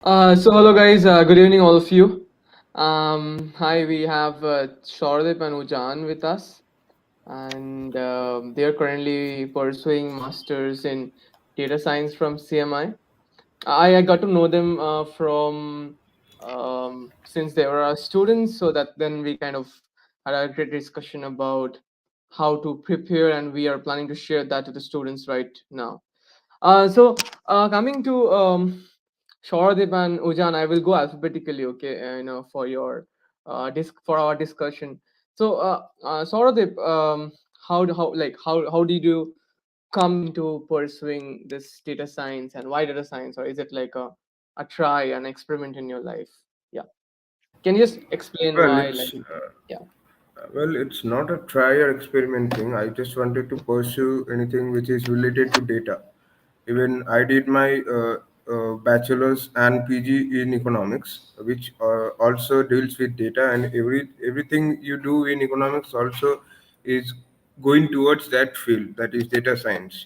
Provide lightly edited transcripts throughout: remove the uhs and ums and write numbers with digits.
So hello guys, good evening all of you. Hi, we have Souradeep and Ujan with us, and they are currently pursuing masters in data science from CMI. I got to know them from since they were our students, so that then we kind of had a great discussion about how to prepare, and we are planning to share that to the students right now. Coming to Shoradip and Ujan, I will go alphabetically, okay, for your for our discussion. Shoradip, how did you come into pursuing this data science, and why data science, or is it like a try, an experiment in your life? Yeah, can you just explain Well, why? it's Yeah, it's not a try or experiment thing. I just wanted to pursue anything which is related to data. Even I did my bachelor's and PG in economics, which also deals with data, and everything you do in economics also is going towards that field, that is data science.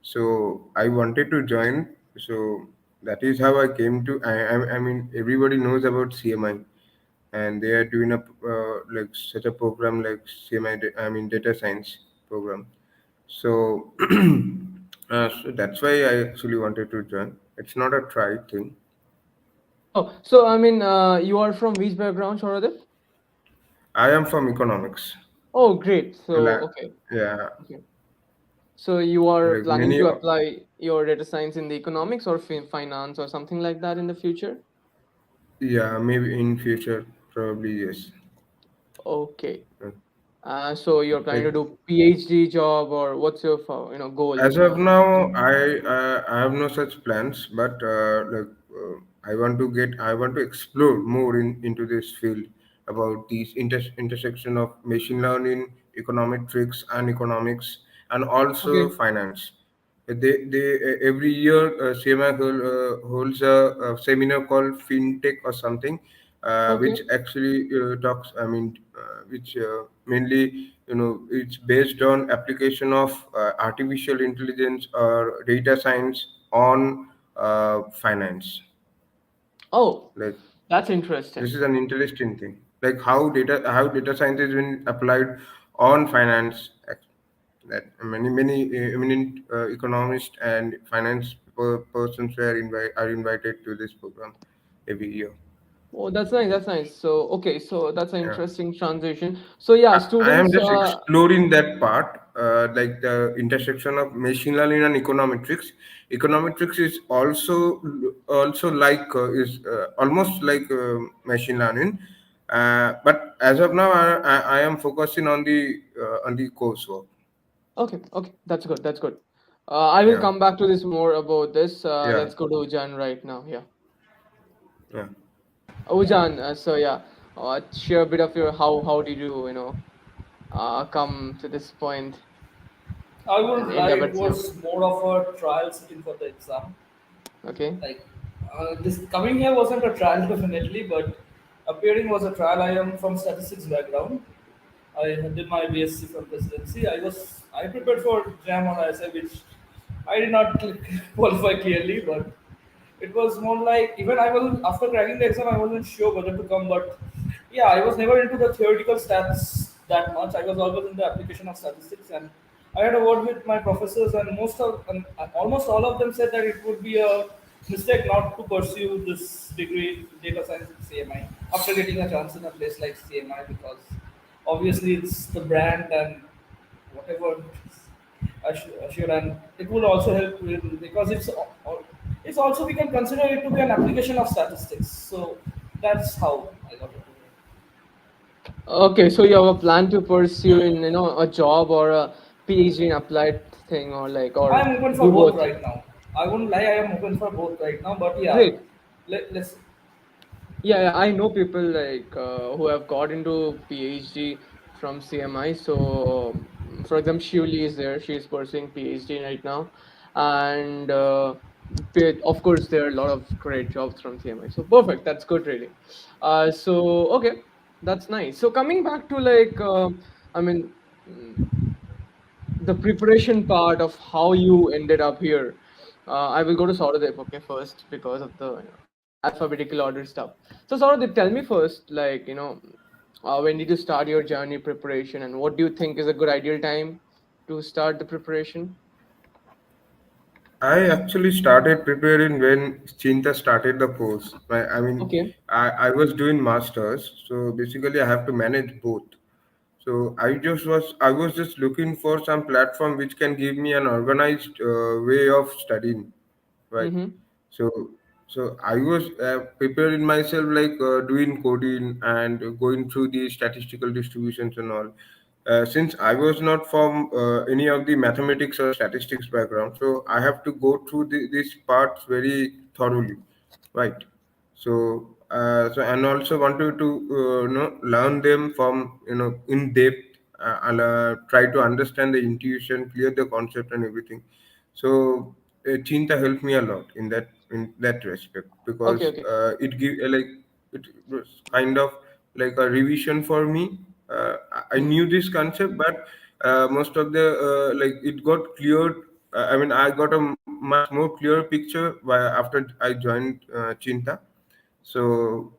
So I wanted to join. So that is how I came to. I mean, everybody knows about CMI, and they are doing a like such a program like CMI, I mean data science program. So, so that's why I actually wanted to join. It's not a try thing. Oh, so I mean, you are from which background, Shoradip? I am from economics. Oh, great. So La- okay. yeah, Okay. So you are like planning many. to apply your data science in the economics or finance or something like that in the future? Yeah, maybe in future, probably yes. Okay. Uh, So you're planning to Like do PhD job, or what's your goal as of now? now, I have no such plans, but I want to explore more into this field about these intersection of machine learning, econometrics, and economics, and also Okay. finance. They every year CMI holds a seminar called FinTech or something, Okay. which actually talks. I mean, which mainly it's based on application of artificial intelligence or data science on finance. Oh, Like that's this interesting. is an interesting thing. Like how data science has been applied on finance. That many eminent economists and finance persons are invited to this program every year. Oh, that's nice. That's nice. So okay, so that's an Yeah. interesting transition. So yeah, I am students. just exploring that part, like the intersection of machine learning and econometrics. Econometrics is also like is almost like machine learning, but as of now, I am focusing on the coursework. Okay. Okay, that's good. That's good. I will Yeah, come back to this more about this. yeah, Let's go to Jan right now. Yeah. yeah. Ujan, share a bit of your how did you come to this point I and wouldn't end lie, up it at CM? was more of a trial sitting for the exam. Okay, Like, this coming here wasn't a trial definitely, but appearing was a trial. I am from statistics background. I did my BSc from presidency. I prepared for JAM on ISI, which I did not qualify clearly, but it was more like even I was after cracking the exam, I wasn't sure whether to come, but yeah, I was never into the theoretical stats that much. I was always in the application of statistics, and I had a word with my professors, and almost all of them said that it would be a mistake not to pursue this degree in data science at CMI after getting a chance in a place like CMI because obviously it's the brand and whatever I should, and it will also help with, because it's also we can consider it to be an application of statistics. So that's how I got it. okay. So you have a plan to pursue in a job or a PhD in applied thing, or I or am open for do both both. right now. I won't lie, I am open for both right now. But yeah, Great. let's. Yeah, yeah, I know people who have got into PhD from CMI. So, for example, Shivli is there. She is pursuing PhD right now, and of course, there are a lot of great jobs from CMI. So, perfect. That's good, really. Okay, that's nice. So, coming back to I mean, mm, the preparation part of how you ended up here. I will go to Sauradev, okay, first because of the alphabetical order stuff. So Saurabh, tell me first, like, when did you start your journey preparation, and what do you think is a good ideal time to start the preparation? I actually started preparing when Chinta started the course. Okay. I was doing masters, so basically I have to manage both. So I was just looking for some platform which can give me an organized way of studying, right? Mm-hmm. So I was preparing myself like doing coding and going through the statistical distributions and all. Since I was not from any of the mathematics or statistics background, so I have to go through these parts very thoroughly, right? So and also wanted to learn them from in depth, and try to understand the intuition, clear the concept and everything. So Chinta helped me a lot in that respect, Okay. because Okay. it was kind of like a revision for me. I Hmm. knew this concept, but most of the like it got cleared. I got a much more clear picture after I joined Chinta. So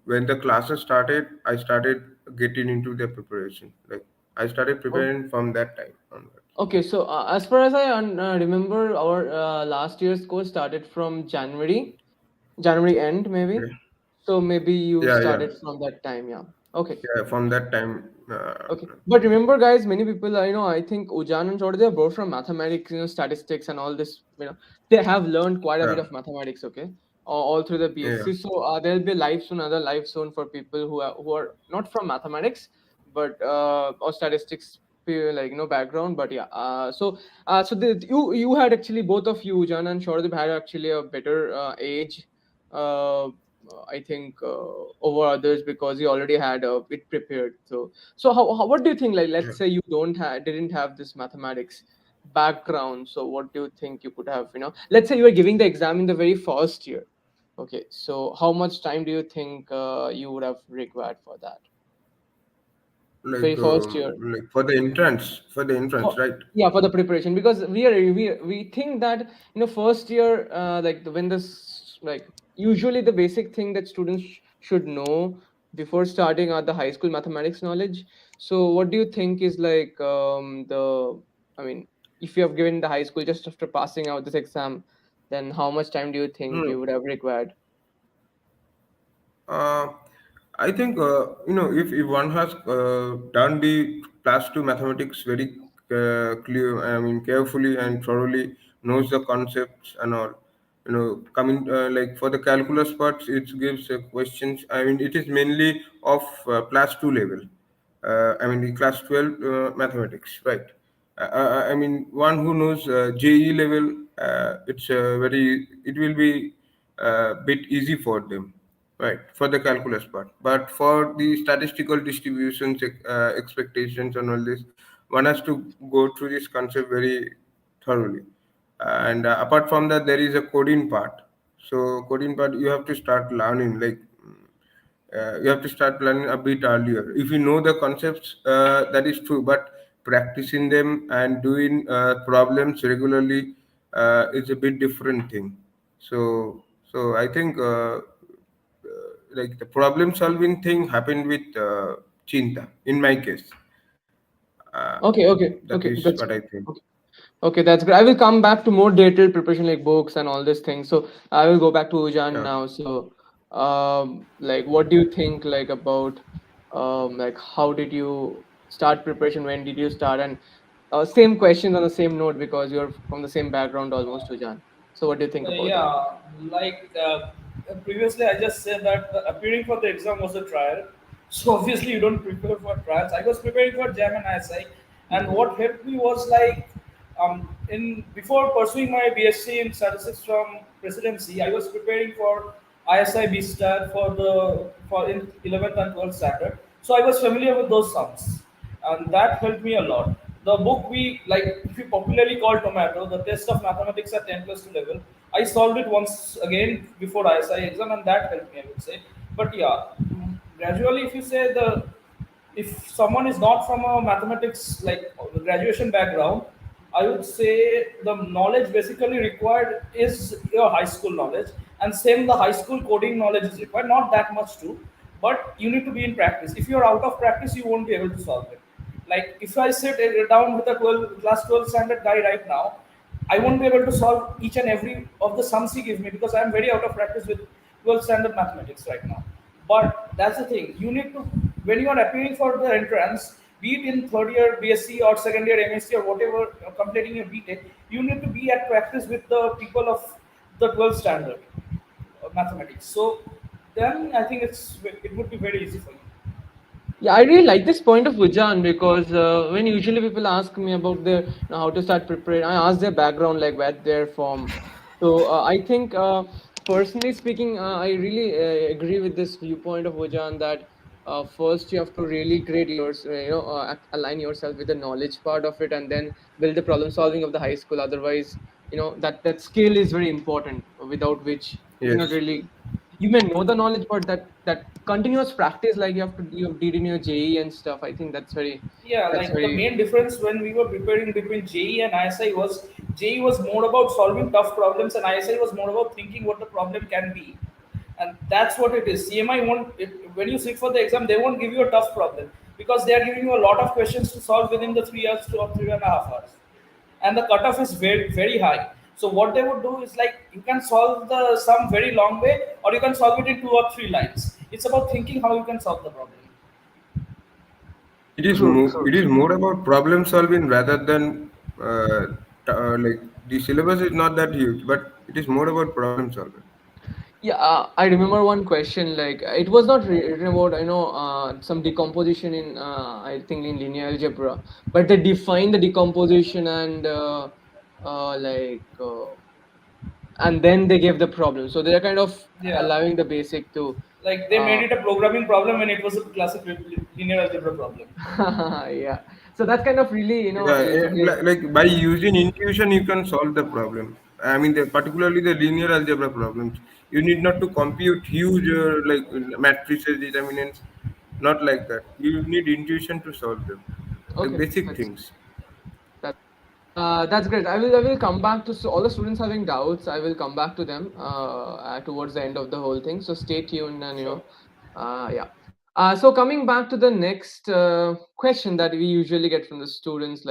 when the classes started, I started getting into the preparation. Like I started preparing from that time onwards. Okay, so as far as I remember, our last year's course started from January end maybe. Okay. So maybe you Yeah, yeah, started from that time, yeah. Okay. yeah. From that time, Okay, but remember, guys, many people, I think Ujan and Jordan, they are both from mathematics, statistics and all this. They have learned quite a bit yeah, of mathematics. Okay, all through the yeah, BSc. So there'll be a live soon, another live soon for people who are not from mathematics, but or statistics, like background. But yeah, you had actually, both of you, Ujan and Jordan, had actually a better age. Uh, I think over others, because you already had it prepared. So what do you think? Like, yeah. let's say you didn't have this mathematics background. So what do you think you could have? Let's say you were giving the exam in the very first year. Okay, so how much time do you think you would have required for that very first year? Like for the entrance, For, right? yeah, for the preparation, because we think that first year, like when this, like, usually the basic thing that students should know before starting are the high school mathematics knowledge. So what do you think is like, the I mean, if you have given the high school just after passing out this exam, then how much time do you think you No. would have required? Uh, I think if one has done the class two mathematics very clear, carefully and thoroughly, knows the concepts and all. Coming like for the calculus parts, it gives questions. It is mainly of class two level. The class 12 mathematics, right? One who knows JE level, it will be bit easy for them, right, for the calculus part. But for the statistical distributions, expectations, and all this, one has to go through this concept very thoroughly. And apart from that, there is a coding part. So coding part, you have to start learning. Like you have to start learning a bit earlier. If you know the concepts, that is true, but practicing them and doing problems regularly is a bit different thing. So I think like the problem solving thing happened with Chinta in my case. Uh, Okay, okay, that okay, is that's what I think. okay. Okay, that's great. I will come back to more detailed preparation, like books and all these things. So I will go back to Ujan Yeah. now. So, like, what do you think, like, about, like, how did you start preparation? When did you start? And same questions on the same note, because you're from the same background almost, Ujan. So what do you think about that? Yeah, like previously, I just said that appearing for the exam was a trial. So obviously, you don't prepare for trials. I was preparing for JAM and ISI, and Hmm. what helped me was like, in before pursuing my BSc in statistics from presidency, I was preparing for ISI B star for in 11th and 12th standard. So I was familiar with those sums, and that helped me a lot. The book we like, if we popularly call Tomato, the test of mathematics at 10 plus 2 level, I solved it once again before ISI exam, and that helped me, I would say. But yeah, gradually, if you say if someone is not from a mathematics like graduation background, I would say the knowledge basically required is your high school knowledge. And same, the high school coding knowledge is required, not that much too, but you need to be in practice. If you're out of practice, you won't be able to solve it. Like if I sit down with a 12, class 12 standard guy right now, I won't be able to solve each and every of the sums he gives me because I'm very out of practice with 12 standard mathematics right now. But that's the thing. You need to, when you are appearing for the entrance, be it in third year BSc or second year M.Sc or whatever, completing your BTech, you need to be at practice with the people of the 12th standard mathematics. So then I think it would be very easy for you. Yeah, I really like this point of Ujan because when usually people ask me about their how to start preparing, I ask their background, like where they're from. So I think, personally speaking, I really agree with this viewpoint of Ujan that first you have to really create yours, align yourself with the knowledge part of it, and then build the problem solving of the high school. Otherwise, that skill is very important, without which you cannot Yes. really, you may know the knowledge, but that continuous practice, like you did in your JE and stuff, I think Yeah, that's like the very main difference when we were preparing between JE and ISI was JE was more about solving tough problems and ISI was more about thinking what the problem can be. And that's what it is. CMI won't, when you sit for the exam, they won't give you a tough problem because they are giving you a lot of questions to solve within the 3 hours to 3.5 hours. And the cutoff is very, very high. So what they would do is like you can solve the sum very long way or you can solve it in 2 or 3 lines. It's about thinking how you can solve the problem. true, true, It is true. more about problem solving rather than like the syllabus is not that huge, but it is more about problem solving. Yeah, I remember one question, like it was not written about, some decomposition in, I think, in linear algebra, but they define the decomposition and and then they gave the problem, so they're kind of Yeah. allowing the basic to Like they made uh, it a programming problem when it was a classic linear algebra problem. yeah, so that's kind of really, Yeah, okay. like by using intuition, you can solve the problem. I mean, particularly the linear algebra problems. You need not to compute huge like matrices, determinants, not like that. You need intuition to solve them, like Okay, basic things. that's great. I will come back to, so all the students having doubts. I will come back to them towards the end of the whole thing. So stay tuned, and Sure. yeah. So coming back to the next question that we usually get from the students,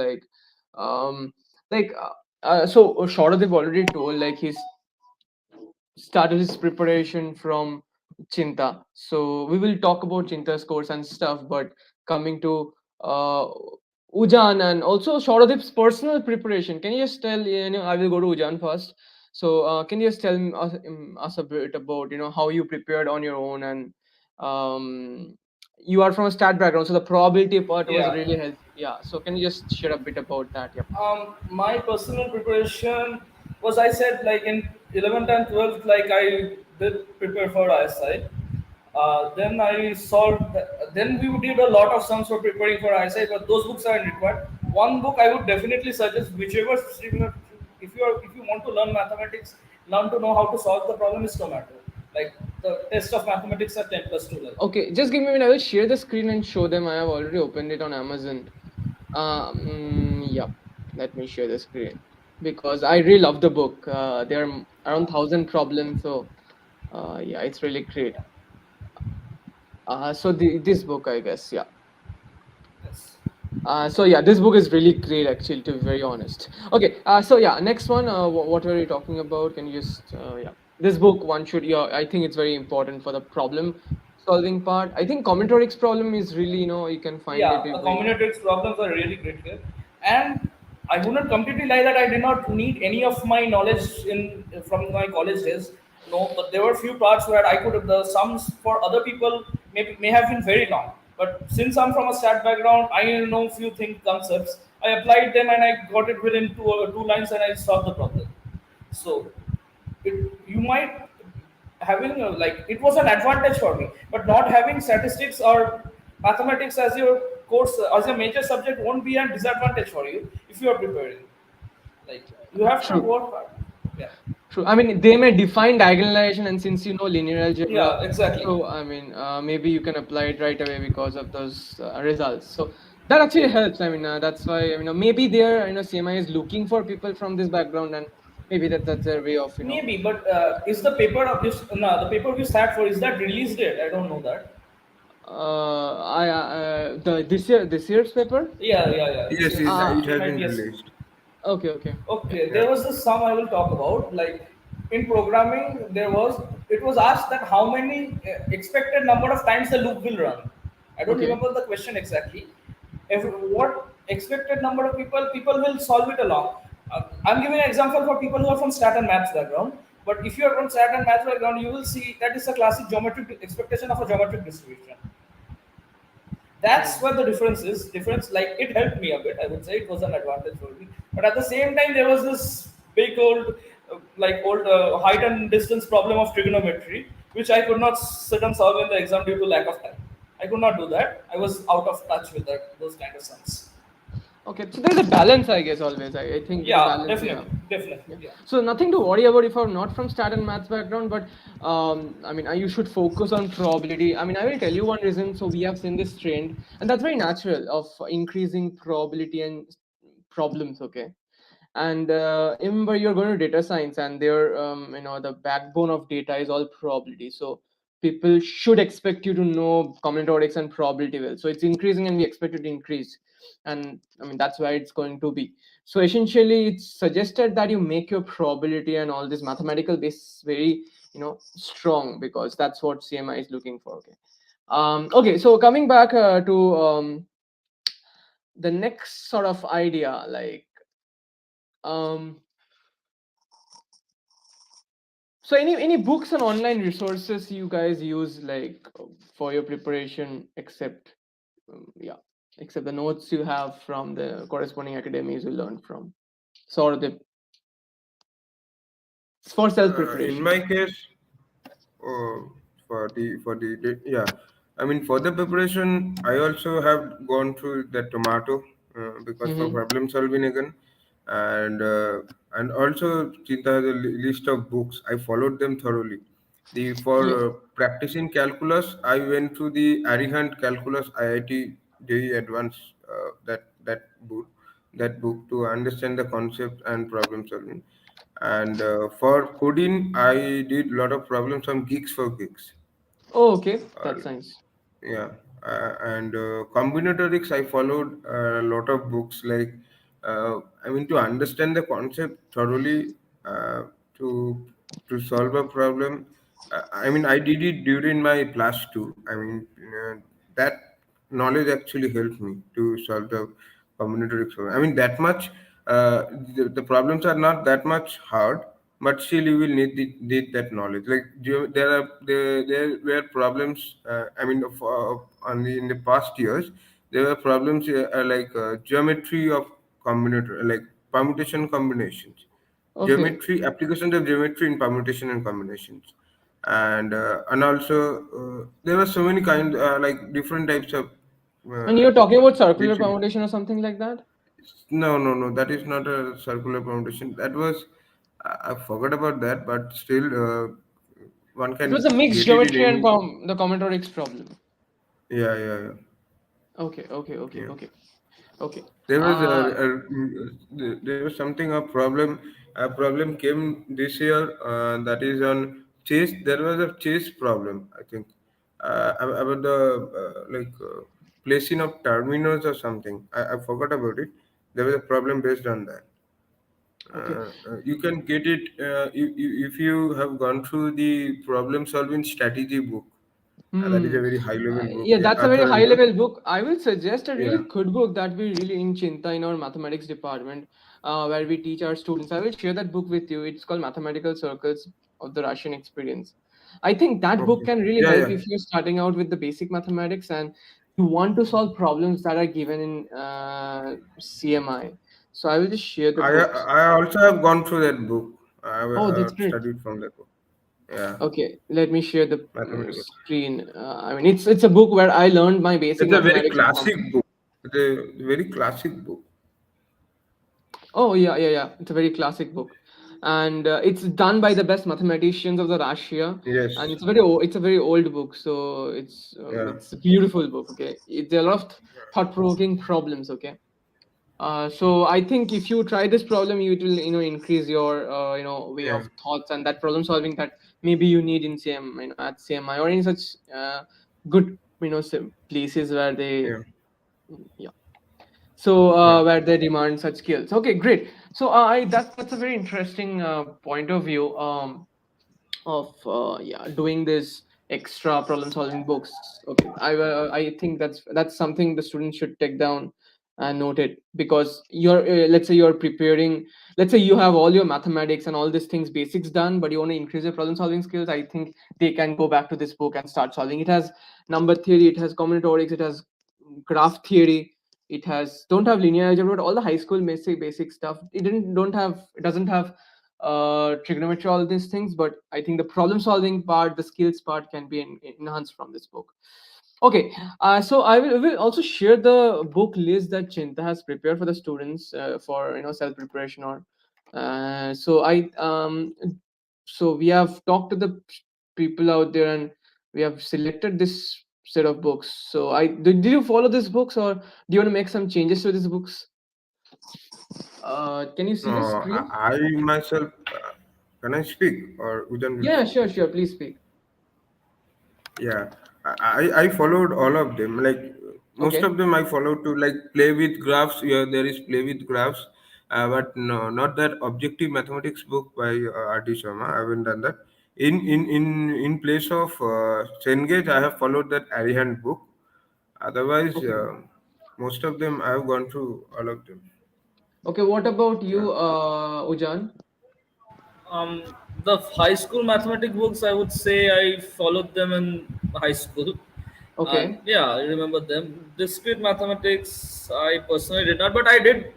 um, so Shoradeep already told, like he's started his preparation from Chinta. So we will talk about Chinta's course and stuff, but coming to uh, Ujan and also Shoradip's personal preparation, can you just tell, I will go to Ujan first. So can you just tell us a bit about, how you prepared on your own, and you are from a stat background, so the probability part was Yeah. really helpful. Yeah. So can you just share a bit about that? Yep. My personal preparation was, I said, like in 11th and 12th, like I did prepare for ISI. Then I solved. Then we did a lot of sums for preparing for ISI, but those books aren't required. One book I would definitely suggest, whichever stream, if you want to learn mathematics, learn to know how to solve the problem is tomato. Like the test of mathematics at 10+2 level. Okay, just give me a minute. I will share the screen and show them. I have already opened it on Amazon. Yep. Let me share the screen because I really love the book. There are around 1,000 problems, so yeah, it's really great. So this book, I guess, yeah. Yes. So yeah, this book is really great, actually, to be very honest. Okay, so yeah, next one. What were you talking about? Can you just yeah, this book one should, yeah, I think it's very important for the problem solving part. I think combinatorics problem is really, you can find it Yeah, the very. combinatorics problems are really great here, and I would not completely lie that I did not need any of my knowledge in from my college days. No, but there were few parts where I could, the sums for other people may have been very long. But since I'm from a stat background, I know few thing concepts. I applied them and I got it within two lines and I solved the problem. So you might having like it was an advantage for me, but not having statistics or mathematics as your course as a major subject won't be a disadvantage for you if you are preparing. Like you have to True. work hard. Yeah. True. I mean, they may define diagonalization, and since you know linear algebra, Yeah, exactly. so I mean, maybe you can apply it right away because of those results. So that actually Yeah. helps. I mean, that's why, maybe there, CMI is looking for people from this background, and Maybe that's their way of, Maybe, but is the paper of this? No, the paper we sat for, is that released date? I don't know that. the this year's paper. Yeah. This Yes, year's Ah, it has been 2020. released. okay, okay, yeah. Okay, Yeah. there was this sum I will talk about. Like in programming, it was asked that how many expected number of times the loop will run. I don't Okay. remember the question exactly. What expected number of people will solve it along. I'm giving an example for people who are from stat and maths background. But if you are from stat and maths background, you will see that is a classic geometric expectation of a geometric distribution. That's Hmm. what the difference is. Difference, like, it helped me a bit. I would say it was an advantage for me, but at the same time there was this big old old height and distance problem of trigonometry, which I could not sit and solve in the exam due to lack of time. I could not do that. I was out of touch with those kind of sums. Okay, so there's a balance, I guess, always. I think the Yeah, balance, yeah. definitely, Yeah. yeah. So nothing to worry about if you're not from stat and maths background, but I mean, you should focus on probability. I mean, I will tell you one reason. So we have seen this trend, and that's very natural of increasing probability and problems. Okay, and remember, you're going to data science, and their the backbone of data is all probability. So people should expect you to know combinatorics and probability well. So it's increasing, and we expect it to increase, and I mean that's why it's going to be. So essentially, it's suggested that you make your probability and all this mathematical base very strong, because that's what CMI is looking for. Okay. Okay. So coming back to the next sort of idea, like um, so any books and online resources you guys use, like for your preparation, except yeah, except the notes you have from the corresponding academies you learned from, sort of the for self In preparation. my case, yeah, I mean for the preparation, I also have gone through the tomato because for Mm-hmm. problem solving again, and uh, and also Chinta has a list of books. I followed them thoroughly. The for Yeah. practicing calculus, I went through the Arihant Calculus IIT JEE Advanced that book to understand the concept and problem solving. And for coding, I did a lot of problems on Geeks for Geeks. Oh, okay, Uh, that's nice. yeah, and combinatorics, I followed a lot of books. I mean, to understand the concept thoroughly, to solve a problem. I mean, I did it during my plus two. I mean, that knowledge actually helped me to solve the combinatorics problem. I mean, that much. The problems are not that much hard, but still you will need that knowledge. Like there were problems. I mean, in the past years, there were problems geometry of combinator, like permutation combinations, Okay. geometry applications of geometry in permutation and combinations, and also there were so many like different types of And uh, you're talking about circular which permutation or something like that? no, that is not a circular permutation. That was I forgot about that, but still, one It was can a mixed get it in geometry and any. the combinatorics problem. Yeah. Okay, Yeah. okay. Okay. There was Uh there was something a problem. A problem came this year. That is on chase. There was a chase problem. I think about the placing of terminals or something. I forgot about it. There was a problem based on that. okay. You can get it if you have gone through the problem solving strategy book. That is Hmm. a very high level book. Yeah, Yeah, that's a very Arthur high Hendon. level book. I will suggest a Yeah. really good book that we really in Chinta in our mathematics department, where we teach our students. I will share that book with you. It's called Mathematical Circles of the Russian Experience. I think that book Okay. can really Yeah, help yeah. if you're starting out with the basic mathematics and you want to solve problems that are given in CMI. So I will just share the books. I also have gone through that book. I have Oh, that's great. studied from that book. Yeah, Okay, let me share the mathematical. screen. I mean, it's a book where I learned my basic It's a very mathematics from. classic book. It's a very classic book. Oh yeah. It's a very classic book, and it's done by the best mathematicians of the Russia, and Yes. it's a very old book. So Yeah. it's a beautiful book. Okay, there are a lot of thought provoking problems. Okay, So I think if you try this problem, it will increase your way Yeah, of thoughts and that problem solving that maybe you need in at CMI or in such good places where they yeah, yeah. So yeah. where they demand such skills. Okay, great. So I that's a very interesting point of view. Of yeah, doing this extra problem solving books. Okay, I think that's something the students should take down and note it, because you're let's say you're preparing, let's say you have all your mathematics and all these things basics done, but you want to increase your problem solving skills. I think they can go back to this book and start solving. It has number theory, it has combinatorics, it has graph theory, it has don't have linear algebra, but all the high school basic stuff. It doesn't have trigonometry, all these things, but I think the problem solving part, the skills part can be enhanced from this book. Okay, so I will also share the book list that Chinta has prepared for the students for self preparation or so I so we have talked to the people out there and we have selected this set of books. So did you follow these books, or do you want to make some changes to these books? Can you see the No, screen? I myself, can I speak or Ujan will Yeah, speak? sure, sure. Please speak. Yeah, I followed all of them. Like most Okay. of them, I followed to like play with graphs. Yeah, there is play with graphs, but no, not that objective mathematics book by R.T. Sharma. I haven't done that. In place of Cengage, I have followed that Arihant book. Otherwise, Okay. most of them I have gone through all of them. Okay. What about Uh, you, Ujan? Um, the high school mathematics books, I would say I followed them in high school. Okay. Yeah, I remember them. Discrete mathematics, I personally did not, but I did,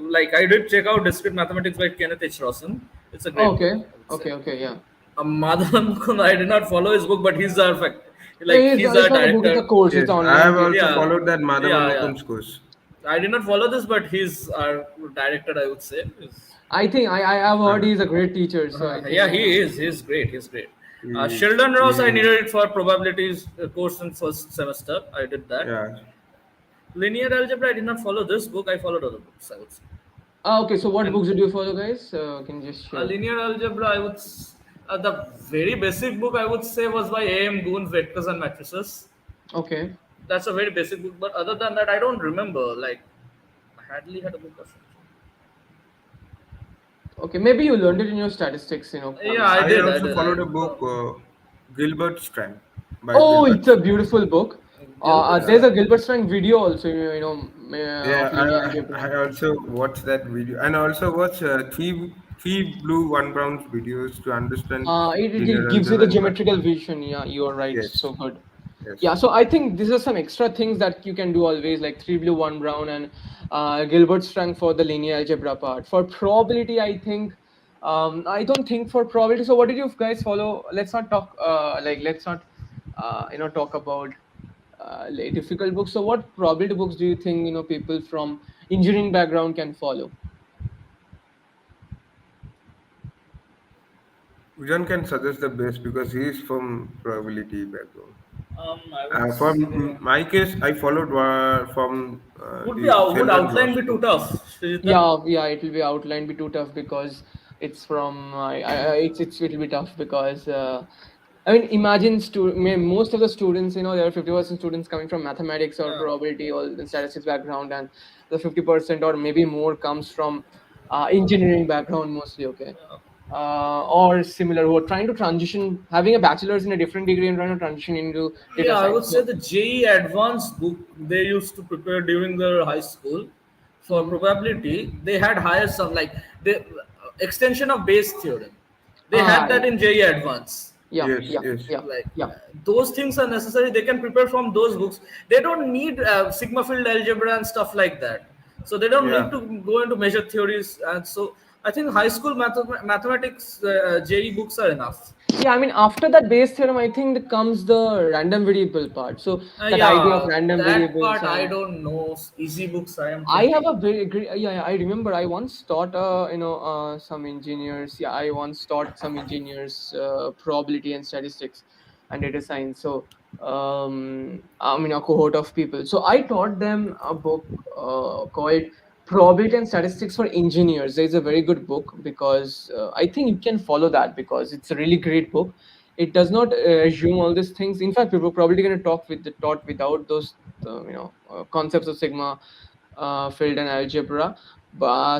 I did check out Discrete Mathematics by Kenneth H. Rosen. It's a great book, Okay. I would say. Okay. Okay. Yeah. Madhavan Mukund, I did not follow his book, but he's our he's It's our not a book. It's a director. course. It's yes, an I online have course. also Yeah, followed that Madhavan yeah, yeah. Mukund's course. I did not follow this, but he's our director, I would say. I think I have heard Uh, he's a great teacher. So I think Yeah, he is. He's great. He's great. he, Sheldon Ross, I he, needed it for probabilities course in first semester. I did that. yeah. Linear algebra, I did not follow this book. I followed other books, I would say. okay. So what And books did you follow, guys? Can you just share? linear algebra, the very basic book I would say was by A.M. Goon, Vectors and Matrices. Okay. That's a very basic book, but other than that, I don't remember. Like, Hadley had a book or something. Okay. Maybe you learned it in your statistics. Yeah, I I did. I also did. followed a book, Gilbert Strand, by Oh, Gilbert it's a Strand. beautiful book. Gilbert There's a Yeah, Gilbert Strang video also. yeah. Of linear algebra. I also watched that video, and also watched three blue, one brown videos to understand It linear gives you the algebra and math. geometrical vision. Yeah, you are right. Yes, So good. yes. Yeah, so I think these are some extra things that you can do always, like three blue, one brown, and Gilbert strength for the linear algebra part. For probability, I don't think for probability. So what did you guys follow? Let's not talk let's not talk about difficult books. So what probability books do you think people from engineering background can follow? Ujan can suggest the best because he is from probability background. I would For say my case, I followed from the would Sheldon outline Ross be too book. tough, Srijita? Yeah, it will be outlined be too tough because it's from it'll be tough because I mean imagine most of the students there are 50% students coming from mathematics or Yeah, probability or the statistics background, and the 50% or maybe more comes from engineering background mostly. Okay, yeah. or similar, who are trying to transition, having a bachelor's in a different degree and trying to transition into data Yeah, I would science. say So the JEE advanced book they used to prepare during their high school for mhm. probability. They had higher some the extension of Bayes theorem. They had that Yeah, in JEE advanced. yeah, Yes, yeah, yes. yeah, Like yeah. those things are necessary. They can prepare from those books. They don't need sigma field algebra and stuff like that. So they don't need Yeah, to go into measure theories. And so I think high school mathematics JEE books are enough. Yeah, I mean, after that base theorem, I think that comes the random variable part. So that idea of Yeah, random that variables part I and don't know. Easy books I am I have thinking. a very great, yeah, yeah, I remember I once taught, some engineers. Yeah, I once taught some engineers probability and statistics and data science. So, I mean, a cohort of people. So I taught them a book called Probability and Statistics for Engineers. There is a very good book because I think you can follow that because it's a really great book. It does not assume all these things. In fact, people are probably going to talk with the taught without those concepts of sigma, field, and algebra.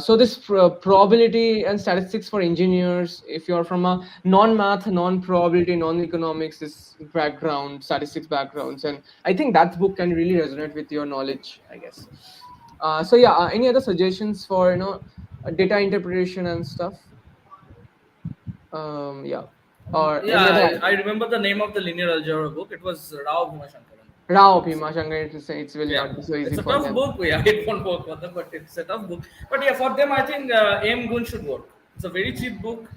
So this probability and statistics for engineers, if you're from a non-math, non-probability, non-economics, this background, statistics backgrounds, and I think that book can really resonate with your knowledge, I guess. So yeah, any other suggestions for data interpretation and stuff? Yeah, or Yeah, any other I remember the name of the linear algebra book. It was Rao Bhimashankaran. Rao Bhima Shankar to say it will Yeah, not be so easy it's a for tough them. book. Yeah, it won't work for them, but it's a tough book. But yeah, for them, I think M. Gun should work. It's a very cheap book,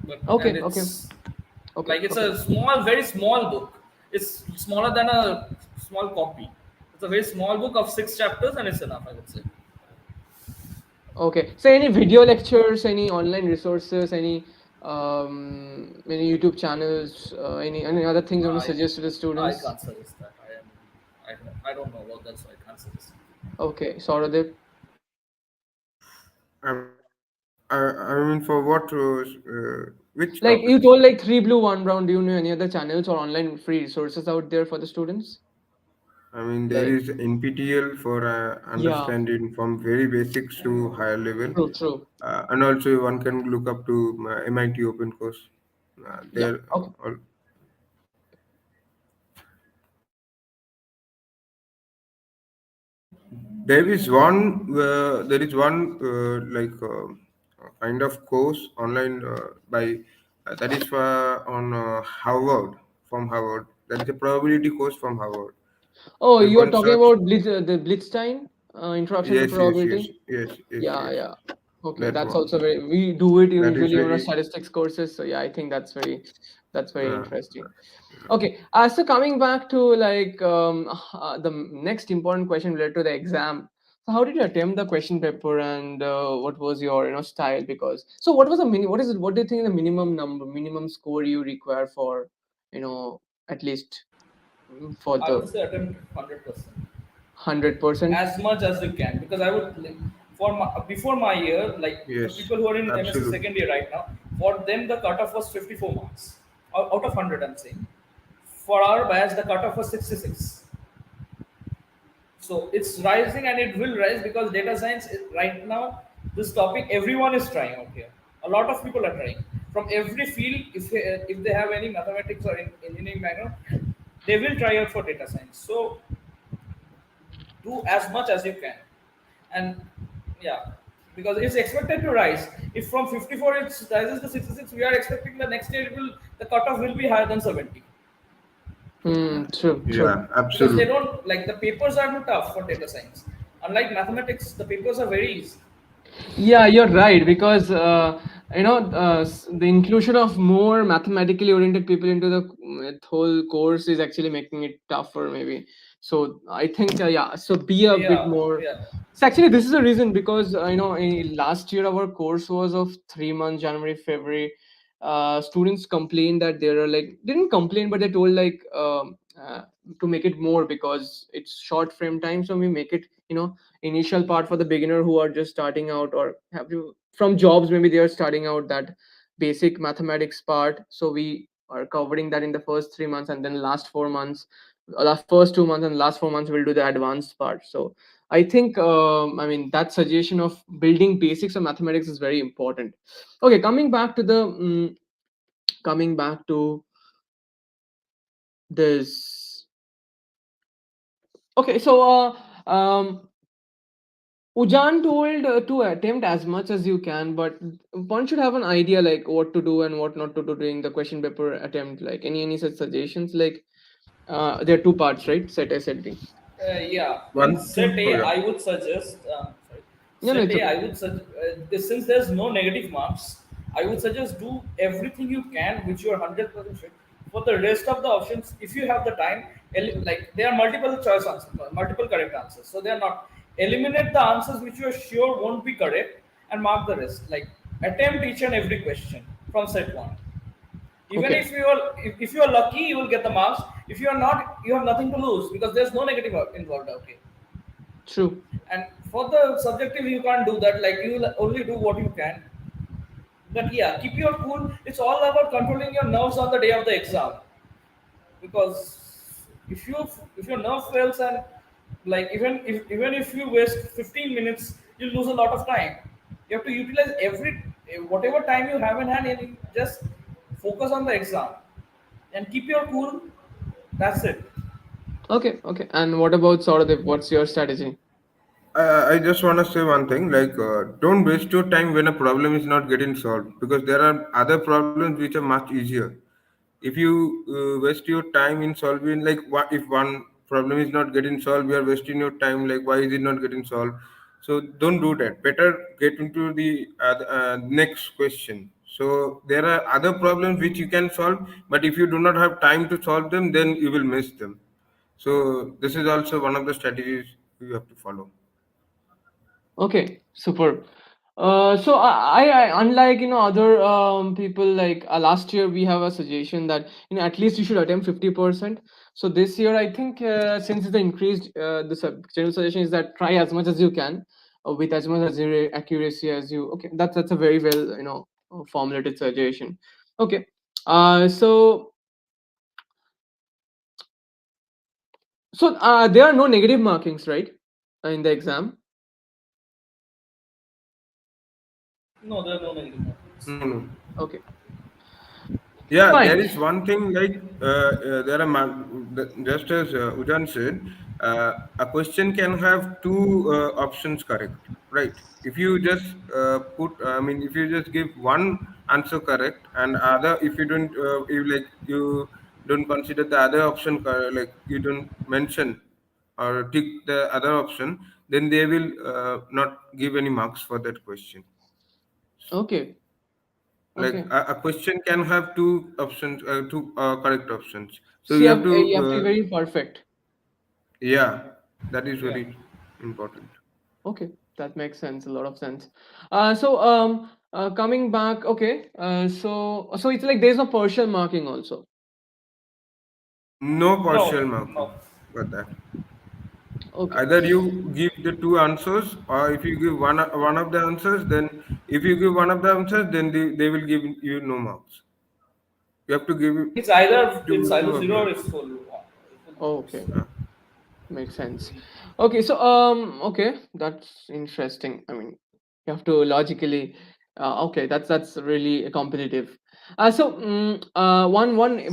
but and Okay, okay, it's okay, like it's okay, a small, very small book. It's smaller than a small copy. It's a very small book of 6 chapters, and it's enough, I would say. okay. So any video lectures, any online resources, any YouTube channels, any other things you want to I suggest to the I students? can't suggest that. I don't know about that, so I can't suggest. Okay, Sauradeep. I mean, for what, which Like you topics? told, like three blue, one brown. Do you know any other channels or online free resources out there for the students? I mean, there Like, is NPTL for yeah, understanding from very basics to higher level, true, true. and also one can look up to MIT Open Course. Yeah, There, okay. there is one kind of course online by that is on Harvard, from Harvard. That is a probability course from Harvard. Oh, Just you are one talking search. about the Blitzstein Introduction to Yes, yes, yes, Probability. yes, yes, Yeah, yes. yeah. Okay, That that's one. also very. We do it That is usually on our very. statistics courses. So yeah, I think that's very Uh, interesting. Okay, so coming back to like the next important question related to the exam. So how did you attempt the question paper, and what was your style? Because so what was the what is it? What do you think the minimum number, minimum score you require for you know at least for I the would say attempt 100%. Like 100%? as much as you can, because I would like, for before my year, like the yes, people who are in M.Sc absolutely. second year right now, for them the cutoff was 54 marks out of 100. I'm saying for our batch the cutoff was 66. So it's rising and it will rise because data science right now, this topic everyone is trying out here. A lot of people are trying from every field. If they have any mathematics or engineering background, they will try out for data science. So do as much as you can, and yeah, because it's expected to rise. If from 54 it rises to 66, we are expecting the next year the cutoff will be higher than 70, True, true. Yeah, because they absolutely. don't like the papers are too tough for data science. Unlike mathematics, the papers are very easy. Yeah, you're right because the inclusion of more mathematically oriented people into the whole course is actually making it tougher, maybe. So I think yeah. So be a bit Yeah, more. yeah, So actually, this is the reason because last year our course was of 3 months, January, February. Students complained that they are like didn't complain, but they told like to make it more because it's short frame time. So we make it initial part for the beginner who are just starting out or have you from jobs, maybe they are starting out that basic mathematics part. So we are covering that in the first 3 months, and then last 4 months, the first 2 months and last 4 months we'll do the advanced part. So I think that suggestion of building basics of mathematics is very important. Okay, coming back to this. Okay, so Ujan told to attempt as much as you can, but one should have an idea like what to do and what not to do during the question paper attempt. Like any such suggestions? Like there are two parts, right? Set A, set B. yeah. In One set thing. A, Oh yeah. I would suggest. Sorry. No, no, Set it's A, okay. I would suggest since there's no negative marks, I would suggest do everything you can, which you are 100% sure. For the rest of the options, if you have the time, like there are multiple choice answers, multiple correct answers. So they are not eliminate the answers which you are sure won't be correct and mark the rest. Like attempt each and every question from set one. Even Okay. if you are lucky, you will get the marks. If you are not, you have nothing to lose because there's no negative involved. Okay. True. And for the subjective, you can't do that. Like you will only do what you can. But yeah, keep your cool. It's all about controlling your nerves on the day of the exam. Because if your nerve fails, and like even if you waste 15 minutes, you lose a lot of time. You have to utilize every whatever time you have in hand, and you just focus on the exam and keep your cool. That's it. Okay, okay. And what about Sauradeep? What's your strategy? I just want to say one thing, like don't waste your time when a problem is not getting solved, because there are other problems which are much easier. If you waste your time in solving, like what if one problem is not getting solved, you are wasting your time, like why is it not getting solved? So don't do that. Better get into the next question. So there are other problems which you can solve, but if you do not have time to solve them, then you will miss them. So this is also one of the strategies you have to follow. Okay, super. So unlike other people, like last year we have a suggestion that at least you should attempt 50%. So this year I think since the increased general suggestion is that try as much as you can with as much as accuracy as you. Okay, that's a very well formulated suggestion. Okay, so there are no negative markings, right, in the exam? No, there are no negative marks. No, no. Okay, Yeah, there fine. is one thing like there are just as Ujan said, a question can have two options correct, right? If you just I mean, if you just give one answer correct and other, if you don't, you don't consider the other option, like you don't mention or tick the other option, then they will not give any marks for that question. Okay, Like okay. a question can have two options, two correct options, so So you have to you have to be very perfect. yeah, that is Yeah. very important. Okay, that makes sense. A lot of sense. Coming back. Okay. So it's like there's no partial marking also. No No, partial no. marking for that. Okay. Either you give the two answers, or if you give one of the answers, then if you give one of the answers, then they will give you no marks. You have to give two It's either of zero the or it's answers. full. Full marks. Okay. Makes sense. Okay, so okay, that's interesting. I mean, you have to logically. Okay, that's really competitive. One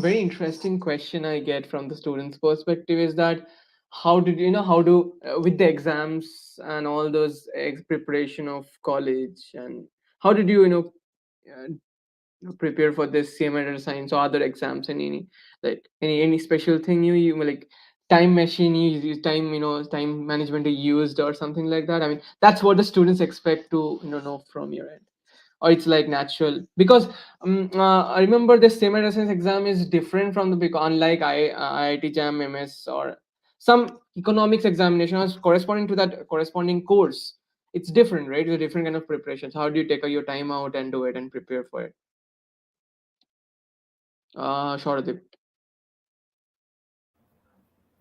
very interesting question I get from the students' perspective is that how did how do with the exams and all those preparation of college, and how did uh, prepare for this CMI data science or other exams, and any special thing you like time machine you use, time management you used or something like that. I mean, that's what the students expect to know from your end, or it's like natural because I remember the CMI data science exam is different from the because unlike IIT JAM MS or some economics examinations corresponding to that corresponding course. It's different, right? It's a different kind of preparations. How do you take your time out and do it and prepare for it? Shoradeep.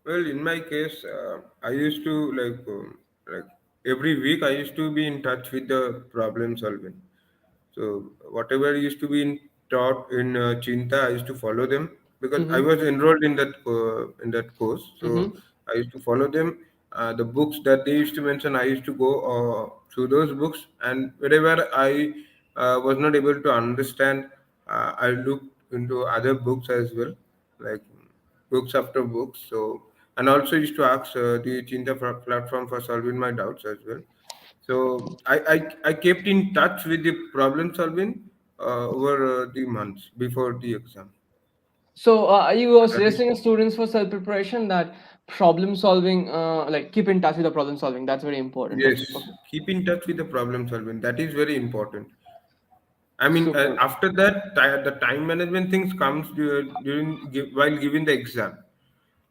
Well, in my case, I used to like every week I used to be in touch with the problem solving. So whatever used to be taught in Chinta, I used to follow them because I Mm-hmm. was enrolled in that course. So Mm-hmm. I used to follow them. The books that they used to mention, I used to go through those books, and wherever I was not able to understand, I looked into other books as well, like books after books. So and also used to ask the Chinta platform for solving my doubts as well. So I kept in touch with the problem solving over the months before the exam. So you are That is suggesting students for self preparation that problem solving, like keep in touch with the problem solving. That's very important. yes, Okay. Okay. keep in touch with the problem solving. That is very important. I mean, Super. after that, the time management things comes while giving the exam.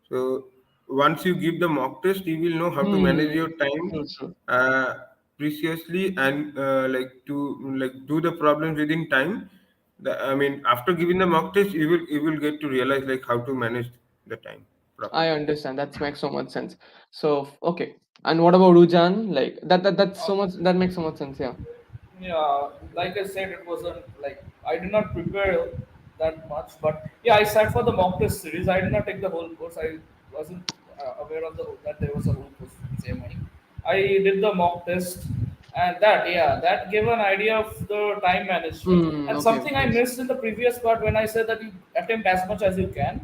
So once you give the mock test, you will know how to manage Hmm. your time True. True. uh, preciously and like do the problems within time. I mean, after giving the mock test, you will get to realize like how to manage the time I properly. understand. That makes so much sense. So okay. And what about Ujan? Like that's Uh, so much. That makes so much sense. Yeah. Yeah, like I said, it wasn't like I did not prepare that much, but yeah, I sat for the mock test series. I did not take the whole course. I wasn't aware of that there was a whole course in CMI. I did the mock test, and that gave an idea of the time management. Hmm. And Okay. something I Yes. missed in the previous part when I said that you attempt as much as you can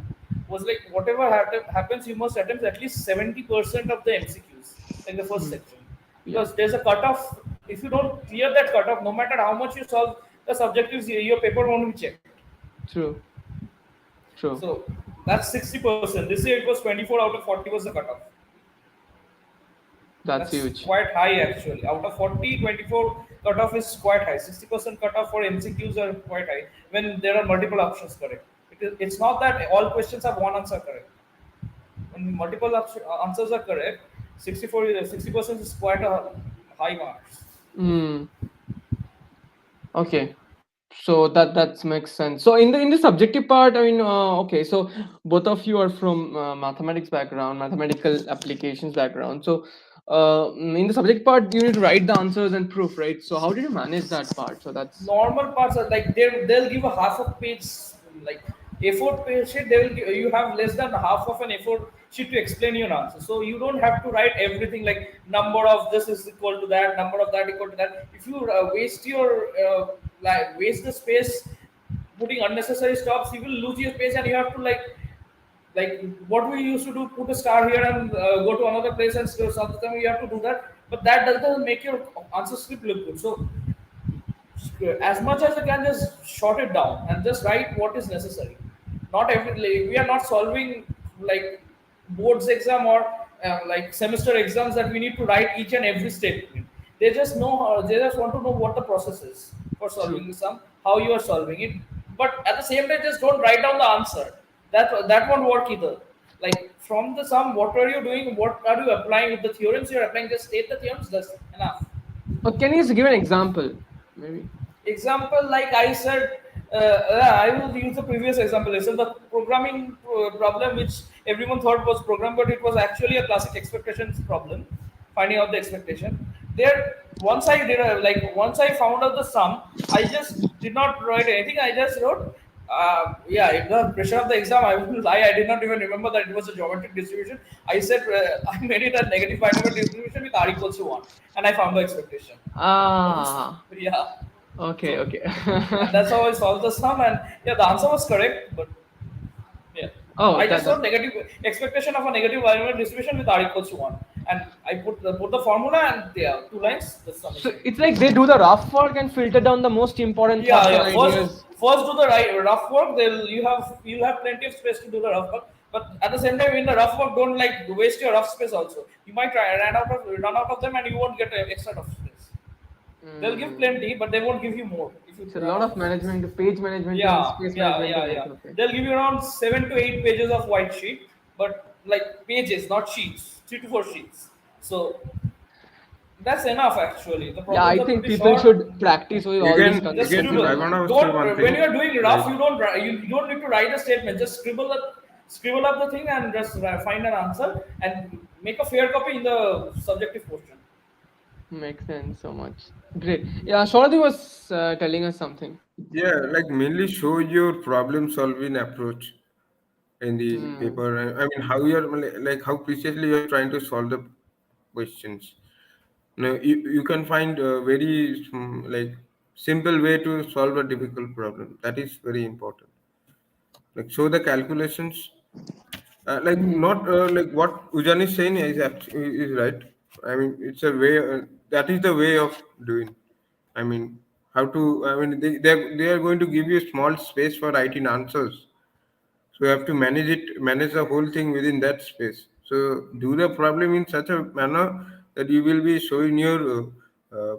was like whatever happens, you must attempt at least 70% of the MCQs in the first Hmm. section Yeah. because there's a cutoff. If you don't clear that cutoff, no matter how much you solve the subjectives, your paper won't be checked. True. True. So that's 60%. This year it was 24 out of 40 was the cutoff. That's That's huge. quite high actually. Out of 40, 24 cutoff is quite high. 60% cutoff for MCQs are quite high when there are multiple options correct. It's not that all questions have one answer correct. When multiple answers are correct, 60% is quite a high marks. Hmm. Okay. So that makes sense. So in the subjective part, I mean, okay. So both of you are from mathematics background, mathematical applications background. So in the subject part, you need to write the answers and proof, right? So how did you manage that part? So that's Normal parts are like they'll give a half a page like A4 page sheet. They will give, you have less than half of an A4 sheet to explain your answer. So you don't have to write everything like number of this is equal to that, number of that equal to that. If you waste your waste the space putting unnecessary stops, you will lose your space and you have to like what we used to do, put a star here and go to another place and sometimes you have to do that, but that doesn't make your answer script look good. So as much as you can just short it down and just write what is necessary. Not every like, we are not solving like boards exam or like semester exams that we need to write each and every statement. They just know they just want to know what the process is for true. solving the sum, how you are solving it, but at the same time just don't write down the answer. That won't work either. Like from the sum, what are you doing, what are you applying with the theorems you're applying, just state the theorems, that's enough. Can you just give an example? Maybe. Example, like I said, I will use the previous example. So the programming problem, which everyone thought was program, but it was actually a classic expectations problem, finding out the expectation. There, once I found out the sum, I just did not write anything. I just wrote, yeah, in the pressure of the exam, I will lie. I did not even remember that it was a geometric distribution. I said I made it a negative binomial distribution with r equals to 1, and I found the expectation. Ah. Yeah. Okay. So, Okay. and that's how I solved the sum. And yeah, the answer was correct. But yeah, Oh, I that just that. wrote negative expectation of a negative binomial distribution with r equals to 1. And I put the formula and yeah, 2 lines, the So summation. it's like they do the rough work and filter down the most important Yeah, thoughts and yeah. ideas. First do the rough work. You'll have plenty of space to do the rough work. But at the same time, in the rough work, don't like waste your rough space also. You might run out of them, and you won't get extra rough space. They'll give Mm. plenty, but they won't give you more if you It's a run lot out of of space. management, page management, and Yeah, space yeah, management to yeah, make. yeah. Okay. They'll give you around 7 to 8 pages of white sheet, but like pages, not sheets, 3 to 4 sheets. So that's enough actually. The Yeah, problems I are think pretty people short. should practice with You all can these Just you can I consequences. scribble. want to say one Don't when you thing, are doing like, rough, you don't need to write a statement. Just scribble up the thing and just find an answer and make a fair copy in the subjective portion. Makes sense so much. Great. Yeah, Shorty was telling us something. yeah, like mainly show your problem solving approach in the Hmm. paper. I mean, how you're like how precisely you're trying to solve the questions. No, you can find a very like simple way to solve a difficult problem. That is very important. Like show the calculations. Like Hmm. not like what Ujan is saying is right. I mean, it's a way. That is the way of doing. I mean, how to. I mean, they are going to give you a small space for writing answers. So you have to manage the whole thing within that space. So do the problem in such a manner that you will be showing your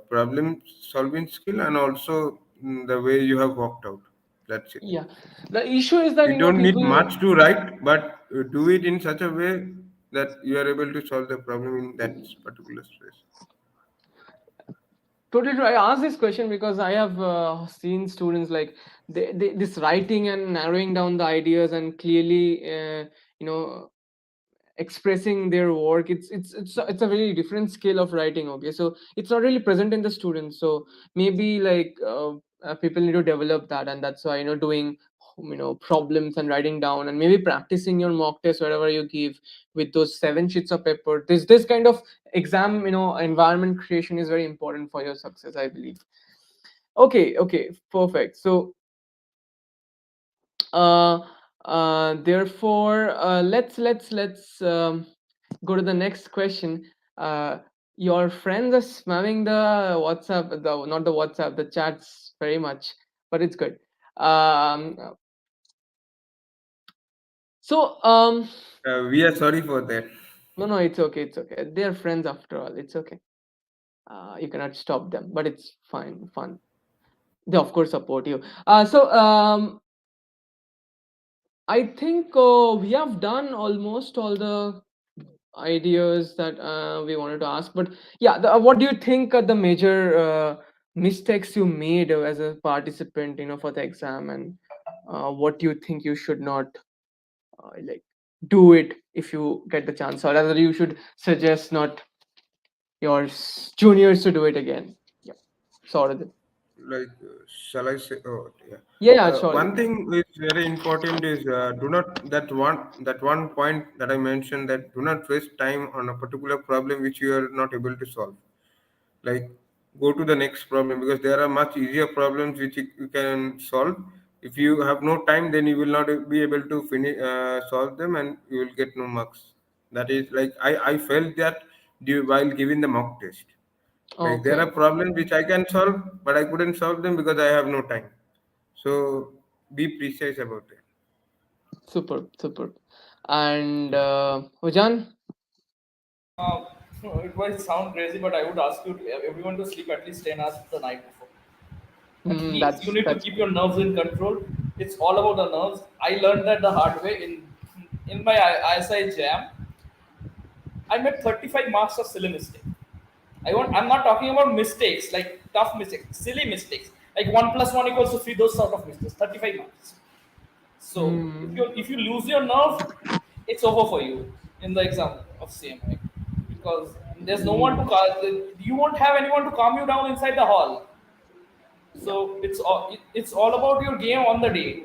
problem solving skill and also the way you have worked out. That's it. Yeah. The issue is that You don't need people. much to write, but do it in such a way that you are able to solve the problem in that particular space. Totally true. I asked this question because I have seen students like this writing and narrowing down the ideas and clearly, you know, expressing their work. It's a very different skill of writing. Okay, so it's not really present in the students. So maybe like people need to develop that, and that's why doing problems and writing down and maybe practicing your mock test wherever you give with those 7 sheets of paper. This kind of exam environment creation is very important for your success, I believe. Okay, perfect. So uh, therefore, let's go to the next question. Uh, your friends are spamming the WhatsApp, the not the WhatsApp, the chats very much, but it's good. Um, so We are sorry for that. no, it's okay. They're friends after all. It's okay. You cannot stop them, but it's fun. They of course support you. I think we have done almost all the ideas that we wanted to ask. But yeah, what do you think are the major mistakes you made as a participant, for the exam, and what do you think you should not like do it if you get the chance, or rather you should suggest not your juniors to do it again? Yeah, sort of. Like, shall I say? Oh, yeah. Yeah, sure. One thing which is very important is do not that one point that I mentioned, that do not waste time on a particular problem which you are not able to solve. Like, go to the next problem, because there are much easier problems which you can solve. If you have no time, then you will not be able to finish solve them, and you will get no marks. That is, like, I felt that while giving the mock test. Like, there are Okay, problems which I can solve, but I couldn't solve them because I have no time. So be precise about it. super. And Ujan? Uh, it might sound crazy, but I would ask you everyone to sleep at least 10 hours the night before. At least you That's need to that's keep your nerves in control. It's all about the nerves. I learned that the hard way in my ISI jam. I made 35 marks of silly mistake. I'm not talking about mistakes like tough mistakes, silly mistakes like 1 + 1 = 3. Those sort of mistakes. 35 marks. So hmm, if you lose your nerve, it's over for you in the exam of CMI, because there's no one to hmm, you won't have anyone to calm you down inside the hall. yeah, So it's all about your game on the day.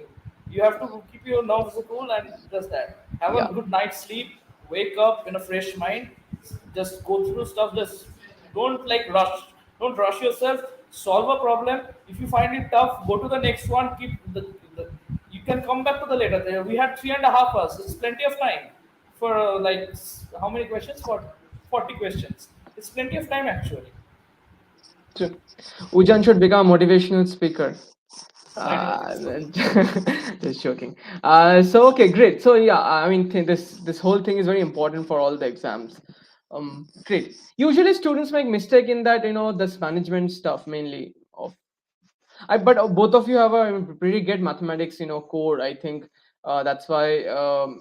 You have to keep your nerves cool and just that. Have a yeah, good night's sleep. Wake up in a fresh mind. Just go through stuff. Just don't like rush. Don't rush yourself. Solve a problem. If you find it tough, go to the next one. The you can come back to the later. We had 3.5 hours. It's plenty of time for how many questions? For 40 questions. It's plenty of time actually. true. Ujan should become a motivational speaker. I don't think so. Just joking. So okay, great. So yeah, I mean, this whole thing is very important for all the exams. Great. Usually, students make mistake in that this management stuff mainly of but both of you have a pretty good mathematics, core. I think that's why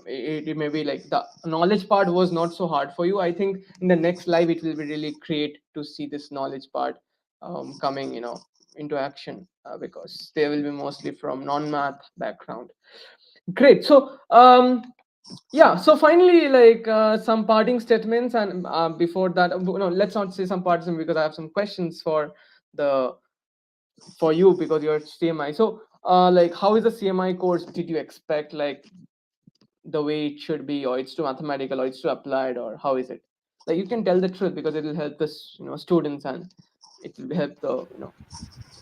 it may be like the knowledge part was not so hard for you. I think in the next live it will be really great to see this knowledge part coming, into action because they will be mostly from non-math background. Great. So yeah. So finally, like some parting statements, and before that, no, let's not say some parting because I have some questions the for you because you're CMI. So, like, how is the CMI course? Did you expect like the way it should be, or it's too mathematical, or it's too applied, or how is it? Like, you can tell the truth because it will help the students, and it will help the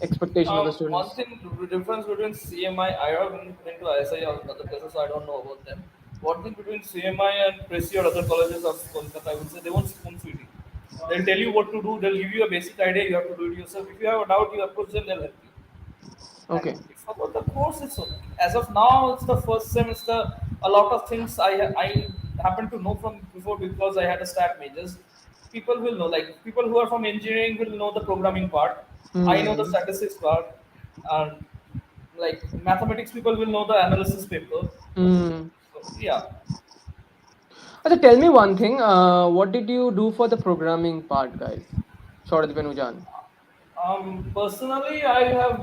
expectation of the One students. thing, the difference between CMI, I have been to ISI or other places, so I don't know about them. One thing between CMI and Presi or other colleges of Kolkata, I would say they won't spoon feed you. They'll tell you what to do, they'll give you a basic idea, you have to do it yourself. If you have a doubt, you approach them, they'll help you. And Okay. if about the course, it's okay. As of now, it's the first semester. A lot of things I happen to know from before because I had a stat majors. People will know, like people who are from engineering will know the programming part. I know the Hmm. statistics part, and like mathematics people will know the analysis paper. Hmm. So yeah, Okay, tell me one thing. What did you do for the programming part, guys? Souradeep and Ujan. personally, I have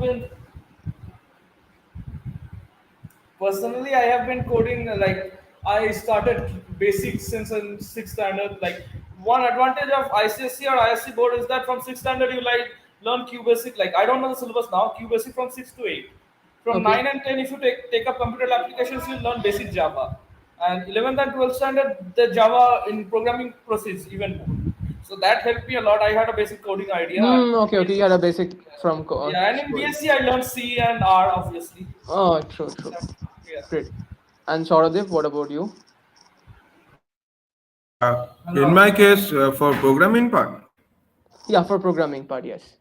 been coding like I started basics since in sixth standard. Like one advantage of ICSC or ISC board is that from sixth standard you like learn Q basic. Like I don't know the syllabus now. Q basic from six to eight. From Okay. 9 and 10, if you take up computer applications, you learn basic Java. And 11th and 12th standard, the Java in programming proceeds even more. So that helped me a lot. I had a basic coding idea. And Okay, okay. You had a basic from yeah, and in school. BSc I learned C and R obviously. Oh, true, true. Yeah. Great. And Sauradeep, what about you? In my case, for programming part, Yeah, for programming part, yes.